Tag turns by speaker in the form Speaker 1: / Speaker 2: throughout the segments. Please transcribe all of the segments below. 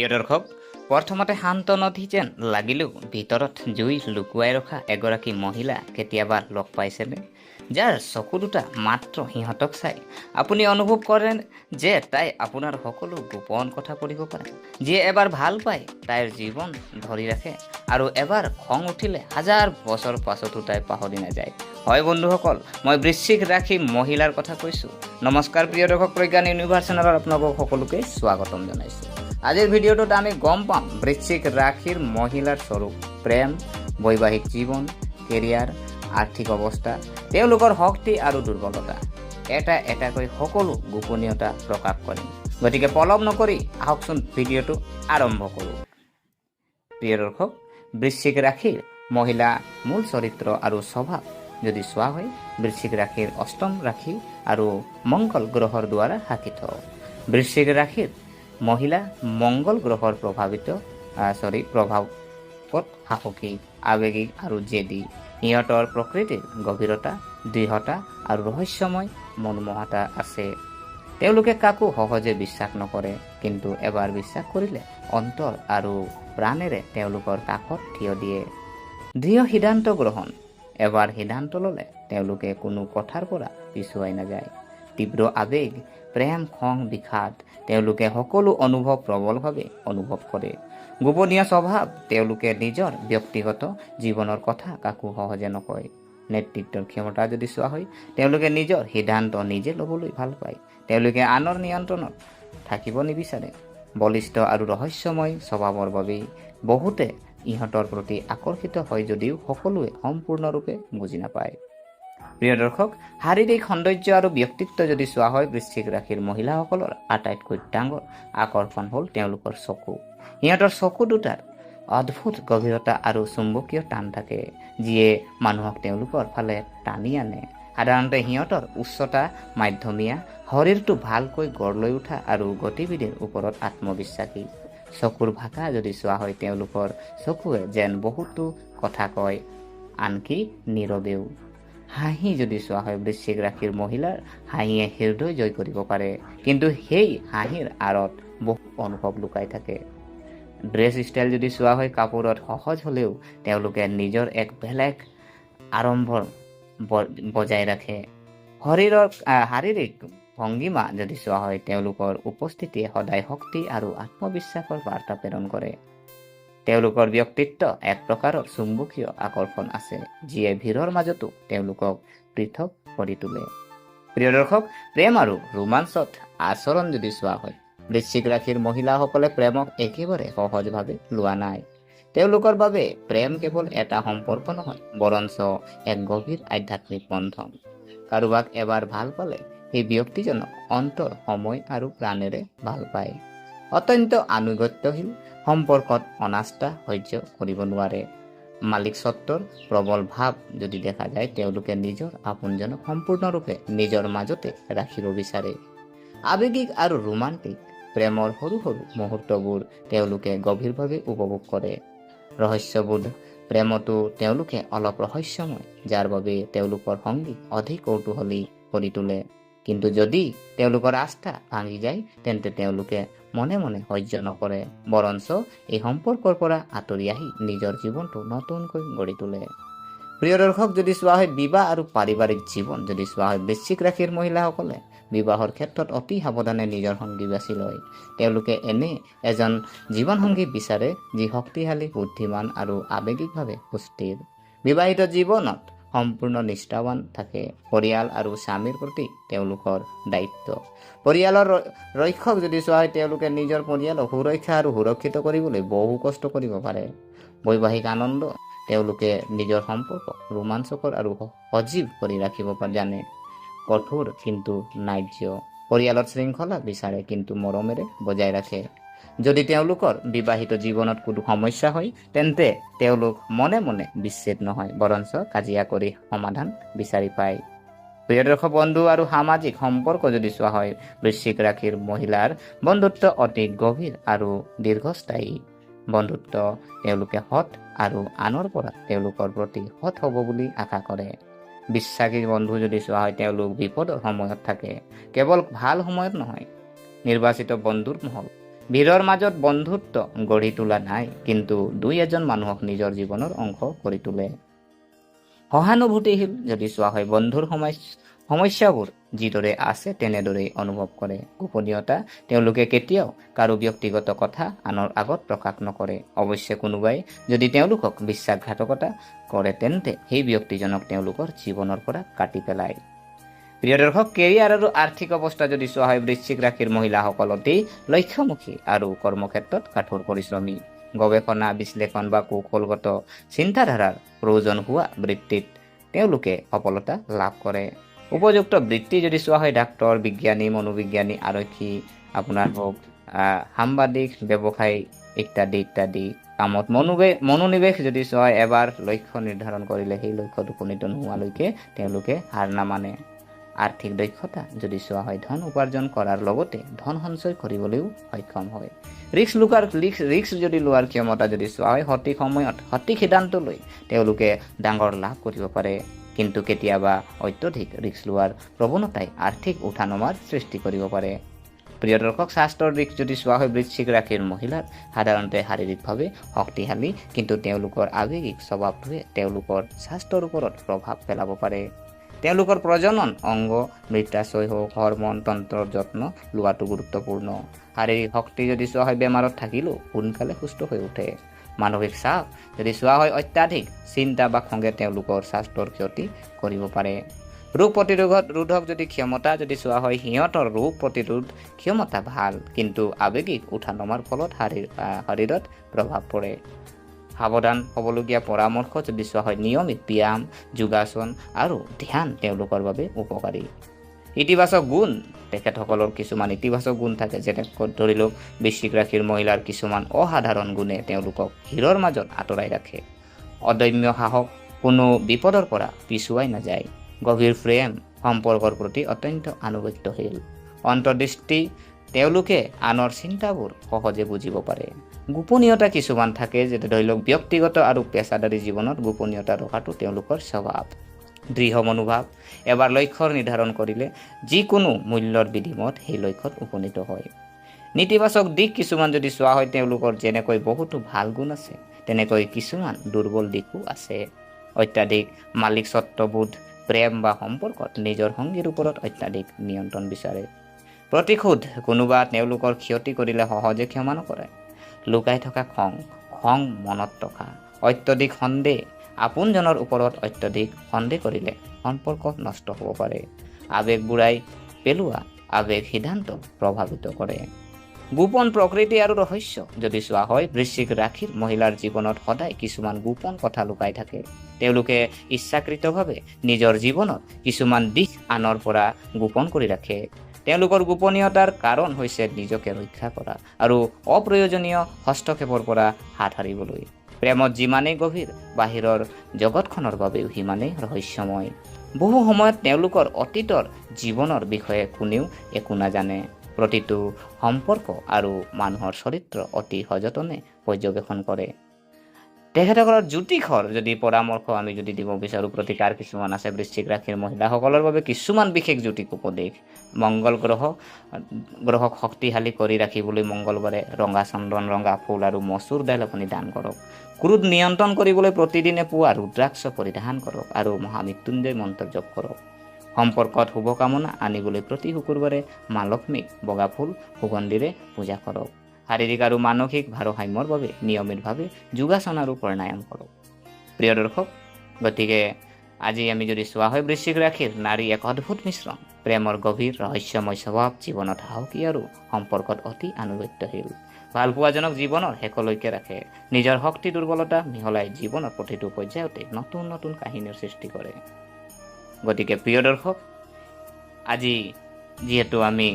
Speaker 1: প্ৰিয় দৰ্শক, প্ৰথমতে শান্ত নদী যেন লাগিলেও ভিতৰত জুই লুকুৱাই ৰখা এগৰাকী মহিলা কেতিয়াবা লগ পাইছেনে? যাৰ চকু দুটা মাত্ৰ সিহঁতক চাই আপুনি অনুভৱ কৰে যে তাই আপোনাৰ সকলো গোপন কথা পঢ়িব পাৰে। যিয়ে এবাৰ ভাল পায় তাইৰ জীৱন ধৰি ৰাখে আৰু এবাৰ খং উঠিলে হাজাৰ বছৰ পাছতো তাই পাহৰি নাযায়। হয় বন্ধুসকল, মই বৃশ্চিক ৰাশি মহিলাৰ কথা কৈছোঁ। নমস্কাৰ প্ৰিয় দৰ্শক, প্ৰজ্ঞান ইউনিভাৰ্ছ চেনেলত আপোনালোকক সকলোকে স্বাগতম জনাইছোঁ। আজিৰ ভিডিঅ'টোত আমি গম পাম বৃশ্চিক ৰাশিৰ মহিলাৰ স্বৰূপ, প্ৰেম, বৈবাহিক জীৱন, কেৰিয়াৰ, আৰ্থিক অৱস্থা, তেওঁলোকৰ শক্তি আৰু দুৰ্বলতা, এটা এটাকৈ সকলো গোপনীয়তা প্ৰকাশ কৰিম। গতিকে পলম নকৰি আহকচোন ভিডিঅ'টো আৰম্ভ কৰোঁ। প্ৰিয় দৰ্শক, বৃশ্চিক ৰাশিৰ মহিলা মূল চৰিত্ৰ আৰু স্বভাৱ যদি চোৱা হয়, বৃশ্চিক ৰাশিৰ অষ্টম ৰাশি আৰু মংগল গ্ৰহৰ দ্বাৰা শাসিত। বৃশ্চিক ৰাশিৰ মহিলা মংগল গ্ৰহৰ প্ৰভাৱত সাহসী, আৱেগিক আৰু জেদী। সিহঁতৰ প্ৰকৃতিৰ গভীৰতা, দৃঢ়তা আৰু ৰহস্যময় মনোমোহতা আছে। তেওঁলোকে কাকো সহজে বিশ্বাস নকৰে, কিন্তু এবাৰ বিশ্বাস কৰিলে অন্তৰ আৰু প্ৰাণেৰে তেওঁলোকৰ কাষত থিয় দিয়ে। দৃঢ় সিদ্ধান্ত গ্ৰহণ, এবাৰ সিদ্ধান্ত ল'লে তেওঁলোকে কোনো কথাৰ পৰা পিছুৱাই নাযায়। তীব্ৰ আৱেগ, প্ৰেম, খং, বিষাদ, তেওঁলোকে সকলো অনুভৱ প্ৰবলভাৱে অনুভৱ কৰে। গোপনীয় স্বভাৱ, তেওঁলোকে নিজৰ ব্যক্তিগত জীৱনৰ কথা কাকো সহজে নকয়। নেতৃত্বৰ ক্ষমতা যদি চোৱা হয়, তেওঁলোকে নিজৰ সিদ্ধান্ত নিজে ল'বলৈ ভাল পায়। তেওঁলোকে আনৰ নিয়ন্ত্ৰণত থাকিব নিবিচাৰে। বলিষ্ঠ আৰু ৰহস্যময় স্বভাৱৰ বাবেই বহুতে ইহঁতৰ প্ৰতি আকৰ্ষিত হয় যদিও সকলোৱে সম্পূৰ্ণৰূপে বুজি নাপায়। প্ৰিয় দৰ্শক, শাৰীৰিক সৌন্দৰ্য আৰু ব্যক্তিত্ব যদি চোৱা হয়, বৃশ্চিক ৰাশিৰ মহিলাসকলৰ আটাইতকৈ ডাঙৰ আকৰ্ষণ হ'ল তেওঁলোকৰ চকু। সিহঁতৰ চকু দুটাৰ অদ্ভুত গভীৰতা আৰু চুম্বকীয় টান থাকে, যিয়ে মানুহক তেওঁলোকৰ ফালে টানি আনে। সাধাৰণতে সিহঁতৰ উচ্চতা মধ্যমীয়া, শৰীৰটো ভালকৈ গঢ় লৈ উঠা আৰু গতিবিধিৰ ওপৰত আত্মবিশ্বাসী। চকুৰ ভাষা যদি চোৱা হয়, তেওঁলোকৰ চকুৱে যেন বহুতো কথা কয়, আনকি নীৰৱেও। হাঁহি যদি চোৱা হয়, বৃশ্চিক ৰাশিৰ মহিলাৰ হাঁহিয়ে হৃদয় জয় কৰিব পাৰে, কিন্তু সেই হাঁহিৰ আঁৰত বহু অনুভৱ লুকাই থাকে। ড্ৰেছ ষ্টাইল যদি চোৱা হয়, কাপোৰত সহজ হ'লেও তেওঁলোকে নিজৰ এক বেলেগ আড়ম্বৰ বজাই ৰাখে। শাৰীৰিক ভংগীমা যদি চোৱা হয়, তেওঁলোকৰ উপস্থিতিয়ে সদায় শক্তি আৰু আত্মবিশ্বাসৰ বাৰ্তা প্ৰেৰণ কৰে। তেওঁলোকৰ ব্যক্তিত্ব এক প্ৰকাৰৰ চুম্বকীয় আকৰ্ষণ আছে, যিয়ে ভিৰৰ মাজতো তেওঁলোকক পৃথক কৰি তোলে। প্ৰিয় দৰ্শক, প্ৰেম আৰু ৰোমাঞ্চত আচৰণ যদি চোৱা হয়, বৃশ্চিক ৰাশিৰ মহিলাসকলে প্ৰেমক একেবাৰে সহজভাৱে লোৱা নাই। তেওঁলোকৰ বাবে প্ৰেম কেৱল এটা সম্পৰ্ক নহয়, বৰঞ্চ এক গভীৰ আধ্যাত্মিক বন্ধন। কাৰোবাক এবাৰ ভাল পালে সেই ব্যক্তিজনক অন্তৰ, সময় আৰু প্ৰাণেৰে ভাল পায়। অত্যন্ত আনুগত্যশীল, সম্পৰ্কত অনাস্থা সহ্য কৰিব নোৱাৰে। মালিকস্বত্বৰ প্ৰবল ভাৱ যদি দেখা যায়, তেওঁলোকে নিজৰ আপোনজনক সম্পূৰ্ণৰূপে নিজৰ মাজতে ৰাখিব বিচাৰে। আৱেগিক আৰু ৰোমান্টিক, প্ৰেমৰ সৰু সৰু মুহূৰ্তবোৰ তেওঁলোকে গভীৰভাৱে উপভোগ কৰে। ৰহস্যবোধ, প্ৰেমতো তেওঁলোকে অলপ ৰহস্যময়, যাৰ বাবে তেওঁলোকৰ সংগী অধিক কৌতূহলী কৰি তোলে। কিন্তু যদি তেওঁলোকৰ আস্থা ভাঙি যায়, তেন্তে তেওঁলোকে মনে মনে সহ্য নকৰে, বৰঞ্চ এই সম্পৰ্কৰ পৰা আঁতৰি আহি নিজৰ জীৱনটো নতুনকৈ গঢ়ি তোলে। প্ৰিয় দৰ্শক, যদি চোৱা হয় বিবাহ আৰু পাৰিবাৰিক জীৱন যদি চোৱা হয়, বৃশ্চিক ৰাশিৰ মহিলাসকলে বিবাহৰ ক্ষেত্ৰত অতি সাৱধানে নিজৰ সংগী বাছি লয়। তেওঁলোকে এনে এজন জীৱনসংগী বিচাৰে যি শক্তিশালী, বুদ্ধিমান আৰু আৱেগিকভাৱে সুস্থিৰ। বিবাহিত জীৱনত সম্পূৰ্ণ নিষ্ঠাৱান থাকে। পৰিয়াল আৰু স্বামীৰ প্ৰতি তেওঁলোকৰ দায়িত্ব। পৰিয়ালৰ ৰক্ষক যদি চোৱা হয়, তেওঁলোকে নিজৰ পৰিয়ালক সুৰক্ষা আৰু সুৰক্ষিত কৰিবলৈ বহু কষ্ট কৰিব পাৰে। বৈবাহিক আনন্দ, তেওঁলোকে নিজৰ সম্পৰ্ক ৰোমাঞ্চকৰ আৰু সজীৱ কৰি ৰাখিব জানে। কঠোৰ কিন্তু ন্যায্য, পৰিয়ালত শৃংখলা বিচাৰে কিন্তু মৰমেৰে বজাই ৰাখে। যদি তেওঁলোকৰ বিবাহিত জীৱনত কোনো সমস্যা হয়, তেন্তে তেওঁলোক মনে মনে বিচ্ছেদ নহয়, বৰঞ্চ কাজিয়া কৰি সমাধান বিচাৰি পায়। প্ৰিয় দৰ্শক বন্ধু আৰু সামাজিক সম্পৰ্ক যদি চোৱা হয়, বৃশ্চিক ৰাশিৰ মহিলাৰ বন্ধুত্ব অতি গভীৰ আৰু দীৰ্ঘস্থায়ী। বন্ধুত্ব তেওঁলোকে সৎ আৰু আনৰ পৰা তেওঁলোকৰ প্ৰতি সৎ হ'ব বুলি আশা কৰে। বিশ্বাসী বন্ধু যদি চোৱা হয়, তেওঁলোক বিপদৰ সময়ত থাকে, কেৱল ভাল সময়ত নহয়। নিৰ্বাচিত বন্ধুৰ মহল, ভিৰৰ মাজত বন্ধুত্ব গঢ়ি তোলা নাই, কিন্তু দুই এজন মানুহক নিজৰ জীৱনৰ অংশ কৰি তোলে। সহানুভূতিশীল যদি চোৱা হয়, বন্ধুৰ সমস্যাবোৰ যিদৰে আছে তেনেদৰেই অনুভৱ কৰে। গোপনীয়তা, তেওঁলোকে কেতিয়াও কাৰো ব্যক্তিগত কথা আনৰ আগত প্ৰকাশ নকৰে। অৱশ্যে কোনোবাই যদি তেওঁলোকক বিশ্বাসঘাতকতা কৰে তেন্তে সেই ব্যক্তিজনক তেওঁলোকৰ জীৱনৰ পৰা কাটি পেলায়। প্ৰিয় দৰ্শক, কেৰিয়াৰ আৰু আৰ্থিক অৱস্থা যদি চোৱা হয়, বৃশ্চিক ৰাশিৰ মহিলাসকল অতি লক্ষ্যমুখী আৰু কৰ্মক্ষেত্ৰত কঠোৰ পৰিশ্ৰমী। গৱেষণা, বিশ্লেষণ বা কৌশলগত চিন্তাধাৰাৰ প্ৰয়োজন হোৱা বৃত্তিত তেওঁলোকে সফলতা লাভ কৰে। উপযুক্ত বৃত্তি যদি চোৱা হয়, ডাক্তৰ, বিজ্ঞানী, মনোবিজ্ঞানী, আৰক্ষী, আপোনাৰ হওক সাংবাদিক, ব্যৱসায়ী ইত্যাদি ইত্যাদি কামত মনোনিৱেশ যদি চোৱা হয়, এবাৰ লক্ষ্য নিৰ্ধাৰণ কৰিলে সেই লক্ষ্যত উপনীত নোহোৱালৈকে তেওঁলোকে হাৰ নামানে। আৰ্থিক দক্ষতা যদি চোৱা হয়, ধন উপাৰ্জন কৰাৰ লগতে ধন সঞ্চয় কৰিবলৈও সক্ষম হয়। ৰিস্ক যদি লোৱাৰ ক্ষমতা যদি চোৱা হয়, সঠিক সময়ত সঠিক সিদ্ধান্ত লৈ তেওঁলোকে ডাঙৰ লাভ কৰিব পাৰে। কিন্তু কেতিয়াবা অত্যধিক ৰিস্ক লোৱাৰ প্ৰৱণতাই আৰ্থিক উঠানমাৰ সৃষ্টি কৰিব পাৰে। প্ৰিয় দৰ্শক, স্বাস্থ্যৰ দিশ যদি চোৱা হয়, বৃশ্চিক ৰাশিৰ মহিলাৰ সাধাৰণতে শাৰীৰিকভাৱে শক্তিশালী, কিন্তু তেওঁলোকৰ আৱেগিক স্বভাৱটোৱে তেওঁলোকৰ স্বাস্থ্যৰ ওপৰত প্ৰভাৱ পেলাব পাৰে। তেওঁলোকৰ প্ৰজনন অংগ মৃতাশয় হওক, হৰমন তন্ত্ৰৰ যত্ন লোৱাটো গুৰুত্বপূৰ্ণ। শাৰীৰিক শক্তি যদি চোৱা হয়, বেমাৰত থাকিলেও সোনকালে সুস্থ হৈ উঠে। মানসিক চাপ যদি চোৱা হয়, অত্যাধিক চিন্তা বা খঙে তেওঁলোকৰ স্বাস্থ্যৰ ক্ষতি কৰিব পাৰে। ৰোগ প্ৰতিৰোধক যদি ক্ষমতা যদি চোৱা হয়, সিহঁতৰ ৰোগ প্ৰতিৰোধ ক্ষমতা ভাল, কিন্তু আৱেগিক উঠানমাৰ ফলত শৰীৰত প্ৰভাৱ পৰে। সাৱধান হ'বলগীয়া পৰামৰ্শ যদি চোৱা হয়, নিয়মিত ব্যায়াম, যোগাসন আৰু ধ্যান তেওঁলোকৰ বাবে উপকাৰী। ইতিবাচক গুণ, তেখেতসকলৰ কিছুমান ইতিবাচক গুণ থাকে, যেনে ধৰি লওক বৃশ্চিক ৰাশিৰ মহিলাৰ কিছুমান অসাধাৰণ গুণে তেওঁলোকক ভিৰৰ মাজত আঁতৰাই ৰাখে। অদম্য সাহস, কোনো বিপদৰ পৰা পিছুৱাই নাযায়। গভীৰ প্ৰেম, সম্পৰ্কৰ প্ৰতি অত্যন্ত আনুগত্যশীল। অন্তৰ্দৃষ্টি, তেওঁলোকে আনৰ চিন্তাবোৰ সহজে বুজিব পাৰে। গোপনীয়তা কিছুমান থাকে, যেনে ধৰি লওক ব্যক্তিগত আৰু পেছাদাৰী জীৱনত গোপনীয়তা ৰখাটো তেওঁলোকৰ স্বভাৱ। দৃঢ় মনোভাৱ, এবাৰ লক্ষ্য নিৰ্ধাৰণ কৰিলে যিকোনো মূল্যৰ বিনিময়ত সেই লক্ষ্যত উপনীত হয়। নেতিবাচক দিশ কিছুমান যদি চোৱা হয়, তেওঁলোকৰ যেনেকৈ বহুতো ভাল গুণ আছে, তেনেকৈ কিছুমান দুৰ্বল দিশো আছে। অত্যাধিক মালিকস্বত্ববোধ, প্ৰেম বা সম্পৰ্কত নিজৰ সংগীৰ ওপৰত অত্যাধিক নিয়ন্ত্ৰণ বিচাৰে। প্ৰতিশোধ, কোনোবা তেওঁলোকৰ ক্ষতি কৰিলে সহজে ক্ষমা নকৰে। লুকাই থকা খং মনত ৰখা। অত্যধিক সন্দেহ, আপোনজনৰ ওপৰত অত্যধিক সন্দেহ কৰিলে সম্পৰ্ক নষ্ট হ'ব পাৰে। আৱেগ বুঢ়াই পেলোৱা, আৱেগ সিদ্ধান্ত প্ৰভাৱিত কৰে। গোপন প্ৰকৃতি আৰু ৰহস্য যদি চোৱা হয়, বৃশ্চিক ৰাশিৰ মহিলাৰ জীৱনত সদায় কিছুমান গোপন কথা লুকাই থাকে। তেওঁলোকে ইচ্ছাকৃতভাৱে নিজৰ জীৱনত কিছুমান দিশ আনৰ পৰা গোপন কৰি ৰাখে। তেওঁলোকৰ গোপনীয়তাৰ কাৰণ হৈছে নিজকে ৰক্ষা কৰা আৰু অপ্ৰয়োজনীয় হস্তক্ষেপৰ পৰা হাত সাৰিবলৈ। প্ৰেমত যিমানেই গভীৰ, বাহিৰৰ জগতখনৰ বাবেও সিমানেই ৰহস্যময়। বহু সময়ত তেওঁলোকৰ অতীতৰ জীৱনৰ বিষয়ে কোনেও একো নাজানে। প্ৰতিটো সম্পৰ্ক আৰু মানুহৰ চৰিত্ৰ অতি সযতনে পৰ্যবেক্ষণ কৰে। তেখেতসকলৰ জ্যোতিষৰ যদি পৰামৰ্শ আমি যদি দিব বিচাৰোঁ, প্ৰতিকাৰ কিছুমান আছে বৃশ্চিক ৰাশিৰ মহিলাসকলৰ বাবে কিছুমান বিশেষ জ্যোতিষ উপদেশ। মংগল গ্ৰহক শক্তিশালী কৰি ৰাখিবলৈ মংগলবাৰে ৰঙা চন্দন, ৰঙা ফুল আৰু মচুৰ দাইল আপুনি দান কৰক। ক্ৰোধ নিয়ন্ত্ৰণ কৰিবলৈ প্ৰতিদিনে পুৱা ৰুদ্ৰাক্ষ পৰিধান কৰক আৰু মহামৃত্যুঞ্জয় মন্ত্ৰ জপ কৰক। সম্পৰ্কত শুভকামনা আনিবলৈ প্ৰতি শুকুৰবাৰে মা লক্ষ্মীক বগা ফুল সুগন্ধিৰে পূজা কৰক। শাৰীৰিক আৰু মানসিক ভাৰসাম্যৰ বাবে নিয়মিতভাৱে যোগাসন আৰু প্ৰাণায়াম কৰক। প্ৰিয় দৰ্শক, গতিকে আজি আমি যদি চোৱা হয়, বৃশ্চিক ৰাশিৰ নাৰী এক অদ্ভুত মিশ্ৰণ। প্ৰেমৰ গভীৰ ৰহস্যময় স্বভাৱ, জীৱনত সাহসী আৰু সম্পৰ্কত অতি আনুগত্যশীল। ভালপোৱাজনক জীৱনৰ শেষলৈকে ৰাখে। নিজৰ শক্তি দুৰ্বলতা মিহলাই জীৱনৰ প্ৰতিটো পৰ্যায়তে নতুন নতুন কাহিনীৰ সৃষ্টি কৰে। গতিকে প্ৰিয় দৰ্শক, আজি যিহেতু আমি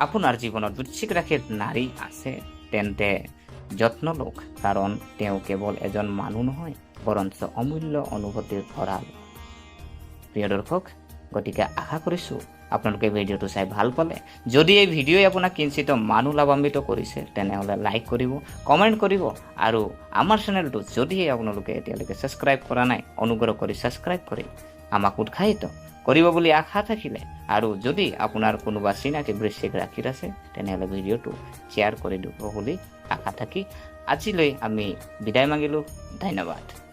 Speaker 1: আপোনাৰ জীৱনত বৃশ্চিক ৰাশিৰ নাৰী আছে, তেন্তে যত্ন লওক, কাৰণ তেওঁ কেৱল এজন মানুহ নহয়, বৰঞ্চ অমূল্য অনুভূতিৰ ভঁৰাল। প্ৰিয় দৰ্শক, গতিকে আশা কৰিছোঁ আপোনালোকে ভিডিঅ'টো চাই ভাল পালে। যদি এই ভিডিঅ'ই আপোনাক কিঞ্চিত মানুহ লাভান্বিত কৰিছে, তেনেহ'লে লাইক কৰিব, কমেণ্ট কৰিব আৰু আমাৰ চেনেলটো যদিহে আপোনালোকে এতিয়ালৈকে ছাবস্ক্ৰাইব কৰা নাই, অনুগ্ৰহ কৰি ছাবস্ক্ৰাইব কৰি আমাক উৎসাহিত কৰিব বুলি আশা থাকিলে আৰু যদি আপোনাৰ কোনোবা চিনাকি বৃশ্চিক ৰাশিৰ আছে তেনেহ'লে ভিডিঅ'টো শ্বেয়াৰ কৰি দিব বুলি আশা থাকি আজিলৈ আমি বিদায় মাগিলোঁ। ধন্যবাদ।